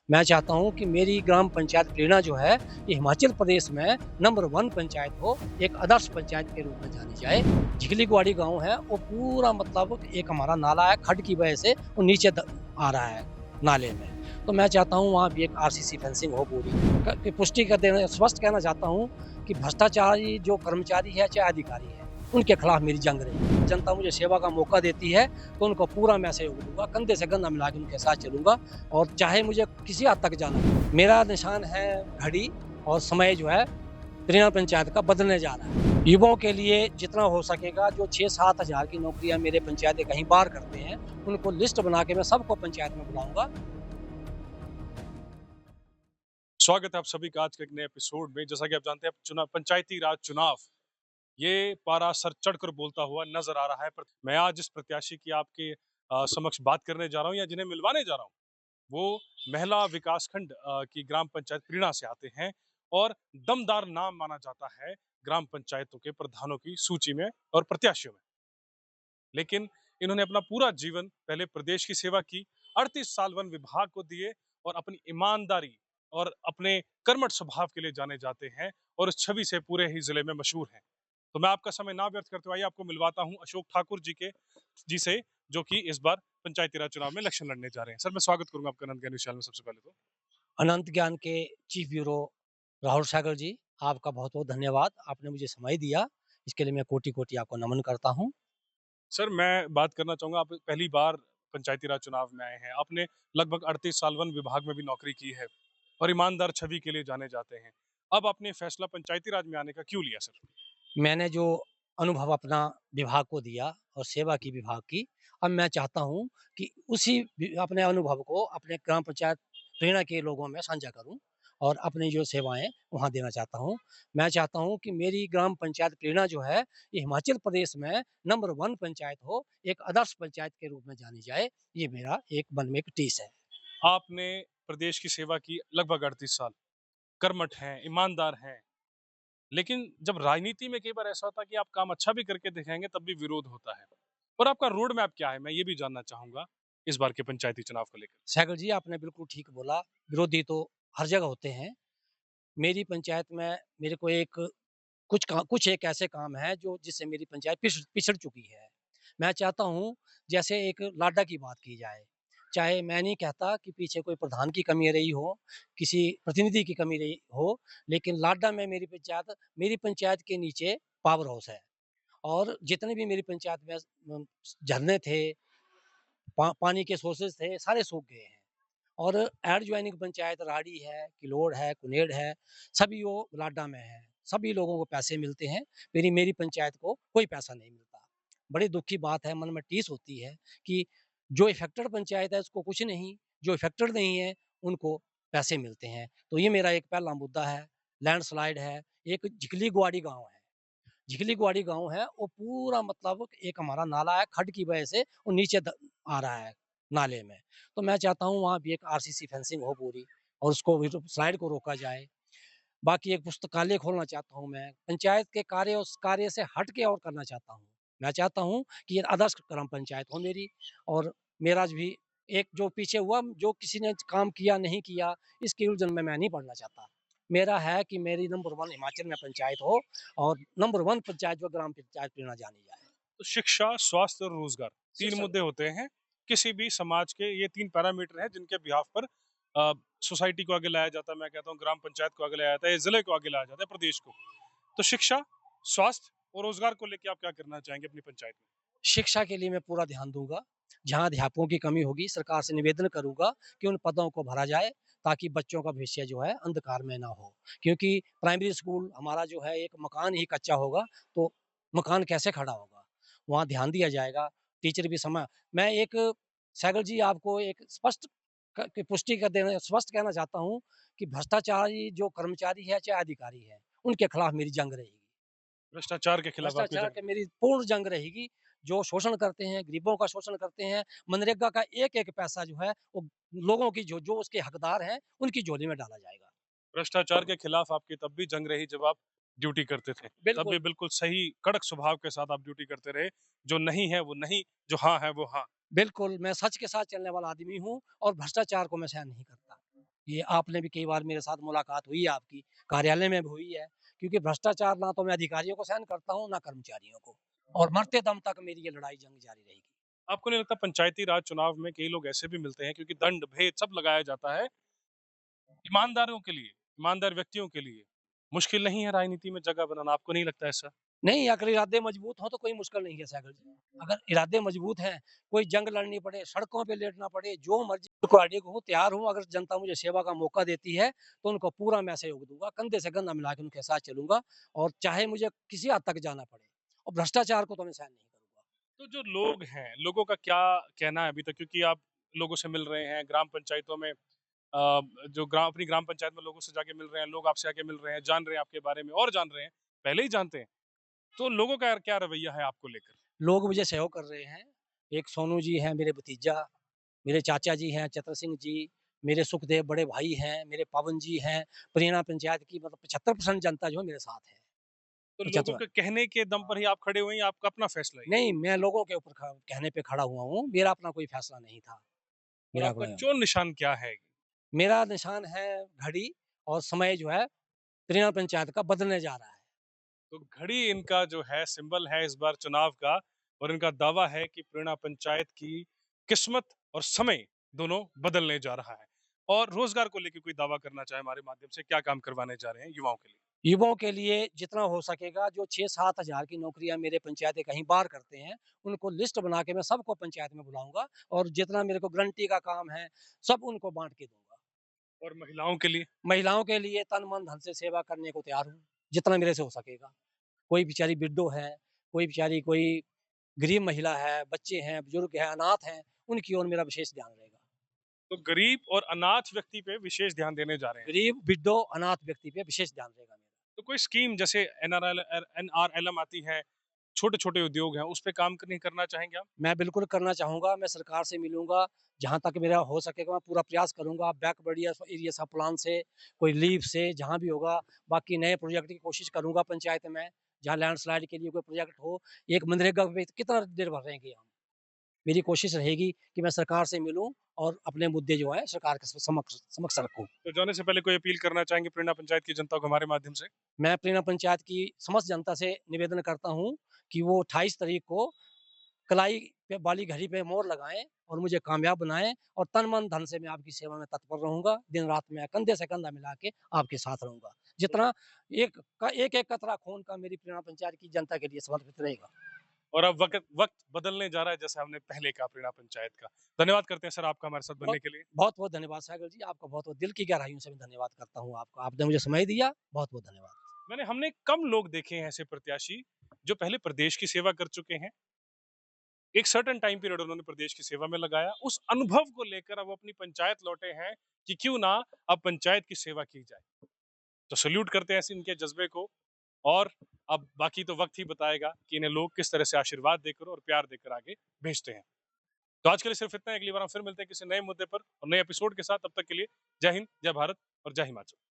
मैं चाहता हूँ कि मेरी ग्राम पंचायत प्रेरणा जो है ये हिमाचल प्रदेश में नंबर 1 पंचायत हो, एक आदर्श पंचायत के रूप में जानी जाए। झिकली ग्वाड़ी गाँव है, वो पूरा मतलब एक हमारा नाला है, खड्ड की वजह से वो नीचे आ रहा है नाले में। तो मैं चाहता हूँ वहाँ भी एक आरसीसी फेंसिंग हो पूरी। की पुष्टि कर देना, स्पष्ट कहना चाहता हूँ कि भ्रष्टाचारी जो कर्मचारी है चाहे अधिकारी है, उनके खिलाफ मेरी जंग रही। जनता मुझे सेवा का मौका देती है तो उनको पूरा मैं सहयोग दूंगा, कंधे से कंधा मिला के उनके साथ चलूंगा। और चाहे मुझे किसी हद तक जाना हो। मेरा निशान है घड़ी, और समय जो है प्रेरणा पंचायत का बदलने जा रहा है। युवाओं के लिए जितना हो सकेगा, जो 6-7 हज़ार की नौकरियां मेरे पंचायत कहीं बाहर करते हैं, उनको लिस्ट बना के मैं सबको पंचायत में बुलाऊंगा। स्वागत है आप सभी का आज के एक नए एपिसोड में। जैसा कि आप जानते हैं, चुनाव, पंचायती राज चुनाव, ये पारा सर चढ़कर बोलता हुआ नजर आ रहा है। पर मैं आज इस प्रत्याशी की आपके समक्ष बात करने जा रहा हूँ, या जिन्हें मिलवाने जा रहा हूँ, वो महिला विकासखंड की ग्राम पंचायत प्रीणा से आते हैं और दमदार नाम माना जाता है ग्राम पंचायतों के प्रधानों की सूची में और प्रत्याशियों में। लेकिन इन्होंने अपना पूरा जीवन पहले प्रदेश की सेवा की, 38 साल वन विभाग को दिए और अपनी ईमानदारी और अपने कर्मठ स्वभाव के लिए जाने जाते हैं और इस छवि से पूरे ही जिले में मशहूर हैं। तो मैं आपका समय ना व्यर्थ करते हुए आपको मिलवाता हूं अशोक ठाकुर जी से, जो कि इस बार पंचायती राज चुनाव में इलेक्शन लड़ने जा रहे हैं। सर, मैं स्वागत करूंगा आपका अनंत ज्ञान विशाल में। सबसे पहले तो अनंत ज्ञान के चीफ ब्यूरो राहुल सागर जी, आपका बहुत बहुत धन्यवाद। आपने मुझे समय दिया, इसके लिए मैं कोटि कोटि आपको नमन करता हूँ। सर, मैं बात करना चाहूंगा, आप पहली बार पंचायती राज चुनाव में आए हैं। आपने लगभग 38 साल वन विभाग में भी नौकरी की है और ईमानदार छवि के लिए जाने जाते हैं। अब आपने फैसला पंचायती राज में आने का क्यों लिया सर? मैंने जो अनुभव अपना विभाग को दिया और सेवा की विभाग की, अब मैं चाहता हूँ कि उसी अपने अनुभव को अपने ग्राम पंचायत प्रेरणा के लोगों में साझा करूँ और अपनी जो सेवाएं वहाँ देना चाहता हूँ। मैं चाहता हूँ कि मेरी ग्राम पंचायत प्रेरणा जो है ये हिमाचल प्रदेश में नंबर 1 पंचायत हो, एक आदर्श पंचायत के रूप में जानी जाए। ये मेरा एक मन में एक टीस है। आपने प्रदेश की सेवा की लगभग 38 साल, कर्मठ हैं, ईमानदार हैं। लेकिन जब राजनीति में कई बार ऐसा होता है कि आप काम अच्छा भी करके दिखाएँगे तब भी विरोध होता है। और आपका रोड मैप क्या है? मैं ये भी जानना चाहूँगा इस बार के पंचायती चुनाव को लेकर। सागर जी, आपने बिल्कुल ठीक बोला। विरोधी तो हर जगह होते हैं। मेरी पंचायत में मेरे को कुछ एक ऐसे काम हैं जो जिससे मेरी पंचायत पिछड़ चुकी है। मैं चाहता हूँ, जैसे एक लाडा की बात की जाए, चाहे मैं नहीं कहता कि पीछे कोई प्रधान की कमी रही हो, किसी प्रतिनिधि की कमी रही हो, लेकिन लाडा में मेरी पंचायत के नीचे पावर हाउस है। और जितने भी मेरी पंचायत में झरने थे, पानी के सोर्सेज़ थे, सारे सूख गए हैं। और एडजॉइनिंग पंचायत राड़ी है, किलोड़ है, कुनेड़ है, सभी वो लाडा में है। सभी लोगों को पैसे मिलते हैं, मेरी मेरी पंचायत को कोई पैसा नहीं मिलता। बड़ी दुःख की बात है, मन में टीस होती है कि जो इफ़ेक्टेड पंचायत है उसको कुछ नहीं, जो इफ़ेक्टेड नहीं है उनको पैसे मिलते हैं। तो ये मेरा एक पहला मुद्दा है। लैंडस्लाइड है, एक झिकली ग्वाड़ी गाँव है। झिकली ग्वाड़ी गाँव है, वो पूरा मतलब एक हमारा नाला है, खड्ड की वजह से वो नीचे आ रहा है नाले में। तो मैं चाहता हूँ वहाँ भी एक आरसीसी फेंसिंग हो पूरी, और उसको भी तो स्लाइड को रोका जाए। बाकी एक पुस्तकालय खोलना चाहता हूँ मैं। पंचायत के कार्य उस कार्य से हट के और करना चाहता हूँ। मैं चाहता हूँ कि ये आदर्श ग्राम पंचायत हो मेरी, और मेरा भी एक जो पीछे हुआ, जो किसी ने काम किया नहीं किया, इसकी उलझन में मैं नहीं पड़ना चाहता। मेरा है कि मेरी नंबर 1 हिमाचल में पंचायत हो, और नंबर 1 पंचायत जो ग्राम पंचायत प्रेरणा जानी जाए। तो शिक्षा, स्वास्थ्य और रोजगार 3 शिक्षा। मुद्दे होते हैं किसी भी समाज के। ये 3 पैरामीटर हैं जिनके बिहाफ पर अ, सोसाइटी को आगे लाया जाता है। मैं कहता हूँ ग्राम पंचायत को आगे लाया जाता है, या जिले को आगे लाया जाता है, प्रदेश को। तो शिक्षा, स्वास्थ्य और रोजगार को लेके आप क्या करना चाहेंगे अपनी पंचायत में? शिक्षा के लिए मैं पूरा ध्यान दूँगा। जहाँ अध्यापकों की कमी होगी, सरकार से निवेदन करूँगा कि उन पदों को भरा जाए, ताकि बच्चों का भविष्य जो है अंधकार में ना हो। क्योंकि प्राइमरी स्कूल हमारा जो है एक मकान ही कच्चा होगा, तो मकान कैसे खड़ा होगा? वहाँ ध्यान दिया जाएगा, टीचर भी समय। मैं एक सैगल जी आपको एक स्पष्ट की पुष्टि कर देना स्पष्ट कहना चाहता हूँ कि भ्रष्टाचारी जो कर्मचारी है, चाहे अधिकारी है, उनके खिलाफ मेरी जंग रहेगी। भ्रष्टाचार के खिलाफ आपकी भ्रष्टाचार जंग की रहेगी। मेरी पूर्ण जंग रहेगी। जो शोषण करते हैं, गरीबों का शोषण करते हैं, मनरेगा का एक-एक पैसा जो है वो लोगों की जो जो उसके हकदार हैं, उनकी झोली में डाला जाएगा। भ्रष्टाचार के खिलाफ आपकी तब भी जंग रही जब आप ड्यूटी करते थे। तब भी बिल्कुल, बिल्कुल सही कड़क स्वभाव के साथ आप ड्यूटी करते रहे। जो नहीं है वो नहीं, जो हाँ है वो हाँ। बिल्कुल, मैं सच के साथ चलने वाला आदमी हूँ, और भ्रष्टाचार को मैं सहन नहीं करता। ये आपने भी कई बार मेरे साथ मुलाकात हुई है आपकी, कार्यालय में भी हुई है, क्योंकि भ्रष्टाचार ना तो मैं अधिकारियों को सहन करता हूँ, ना कर्मचारियों को और मरते दम तक मेरी ये लड़ाई जंग जारी रहेगी। आपको नहीं लगता पंचायती राज चुनाव में कई लोग ऐसे भी मिलते हैं, क्योंकि दंड भेद सब लगाया जाता है ईमानदारों के लिए, ईमानदार व्यक्तियों के लिए, मुश्किल नहीं है राजनीति में जगह बनाना, आपको नहीं लगता ऐसा? नहीं, अगर इरादे मजबूत हों तो कोई मुश्किल नहीं है सागर जी। अगर इरादे मजबूत हैं, कोई जंग लड़नी पड़े, सड़कों पे लेटना पड़े, जो मर्ज़ी करने को हूँ, तैयार हूँ। अगर जनता मुझे सेवा का मौका देती है, तो उनको पूरा मैं सहयोग दूँगा, कंधे से कंधा मिला के उनके साथ चलूँगा और चाहे मुझे किसी हद तक जाना पड़े और भ्रष्टाचार को तो मैं सहन नहीं करूँगा। तो जो लोग हैं, लोगों का क्या कहना है अभी तक? क्योंकि आप लोगों से मिल रहे हैं, ग्राम पंचायतों में जो अपनी ग्राम पंचायत में लोगों से जाके मिल रहे हैं, लोग आपसे आके मिल रहे हैं, जान रहे हैं आपके बारे में और जान रहे हैं, पहले ही जानते हैं। तो लोगों का क्या रवैया है आपको लेकर? लोग मुझे सहयोग कर रहे हैं। एक सोनू जी हैं, मेरे भतीजा, मेरे चाचा जी हैं, चतर सिंह जी, मेरे सुखदेव बड़े भाई हैं, मेरे पवन जी हैं। प्रेरणा पंचायत की मतलब 75% जनता जो है मेरे साथ है। तो लोगों 75 के कहने के दम पर ही आप खड़े हुए हैं या आपका अपना फैसला है ये? नहीं, मैं लोगों के ऊपर कहने पे खड़ा हुआ हूँ। मेरा अपना कोई फैसला नहीं था। और मेरा आपका कोई चुनाव निशान क्या है? मेरा निशान है घड़ी और समय जो है प्रेरणा पंचायत का बदलने जा रहा है। तो घड़ी इनका जो है सिंबल है इस बार चुनाव का, और इनका दावा है कि प्रेरणा पंचायत की किस्मत और समय दोनों बदलने जा रहा है। और रोजगार को लेके कोई दावा करना चाहे हमारे माध्यम से, क्या काम करवाने जा रहे हैं युवाओं के लिए? युवाओं के लिए जितना हो सकेगा जो 6-7 हज़ार की नौकरियाँ मेरे पंचायतें कहीं बाहर करते हैं, उनको लिस्ट बना के मैं सबको पंचायत में बुलाऊँगा और जितना मेरे को गारंटी का काम है, सब उनको बाँट के दूँगा। और महिलाओं के लिए? महिलाओं के लिए तन, मन, धन से सेवा करने को तैयार हूँ, जितना मेरे से हो सकेगा। कोई बेचारी विडो है, कोई बेचारी कोई गरीब महिला है, बच्चे हैं, बुजुर्ग हैं, अनाथ हैं, उनकी ओर मेरा विशेष ध्यान रहेगा। तो गरीब और अनाथ व्यक्ति पे विशेष ध्यान देने जा रहे हैं। गरीब, विडो, अनाथ व्यक्ति पे विशेष ध्यान रहेगा मेरा। तो कोई स्कीम जैसे एनआरएलएम आती है, छोटे-छोटे उद्योग हैं, उस पे काम नहीं करना चाहेंगे आप? मैं बिल्कुल करना चाहूँगा, मैं सरकार से मिलूँगा, जहाँ तक मेरा हो सकेगा मैं पूरा प्रयास करूँगा बैकवर्ड एरिया सब प्लान से, कोई लीव से, जहाँ भी होगा, बाकी नए प्रोजेक्ट की कोशिश करूँगा पंचायत में, जहाँ लैंडस्लाइड के लिए कोई प्रोजेक्ट हो, एक मनरेगा पे कितना देर भर रहेंगे हम। मेरी कोशिश रहेगी कि मैं सरकार से मिलूँ और अपने मुद्दे जो हैं सरकार के समक्ष समक्ष रखूँ। तो जाने से पहले कोई अपील करना चाहेंगे प्रेरणा पंचायत की जनता को हमारे माध्यम से? मैं प्रेरणा पंचायत की समस्त जनता से निवेदन करता हूँ कि वो 28 तारीख को कलाई पे वाली घड़ी पे मोहर लगाएँ और मुझे कामयाब बनाएँ और तन, मन, धन से मैं आपकी सेवा में तत्पर रहूँगा। दिन-रात मैं कंधे से कंधा मिला के आपके साथ रहूँगा। जितना एक-एक कतरा खून का मेरी प्रेरणा पंचायत की जनता के लिए समर्पित रहेगा। और अब वक़्त वक़्त बदलने जा रहा है, जैसे हमने पहले कहा प्रेरणा पंचायत का। धन्यवाद करते हैं सर आपका हमारे साथ बनने बहुत के लिए। बहुत-बहुत धन्यवाद सागर जी, आपका बहुत-बहुत दिल की गहराइयों से मैं धन्यवाद करता हूँ आपका। आपने मुझे समय दिया, बहुत-बहुत धन्यवाद। हमने कम लोग देखे हैं ऐसे प्रत्याशी जो पहले प्रदेश की सेवा कर चुके हैं। एक सर्टेन टाइम पीरियड उन्होंने प्रदेश की सेवा में लगाया। उस अनुभव को लेकर अब वो अपनी पंचायत लौटे हैं कि क्यों ना अब पंचायत की सेवा की जाए। तो सैल्यूट करते हैं ऐसे इनके जज़्बे को। और अब बाकी तो वक़्त ही बताएगा कि इन्हें लोग किस तरह से आशीर्वाद देकर और प्यार देकर आगे भेजते हैं। तो आज के लिए सिर्फ इतना है, अगली बार हम फिर मिलते हैं किसी नए मुद्दे पर और नए एपिसोड के साथ। तब तक के लिए जय हिंद, जय भारत और जय हिमाचल।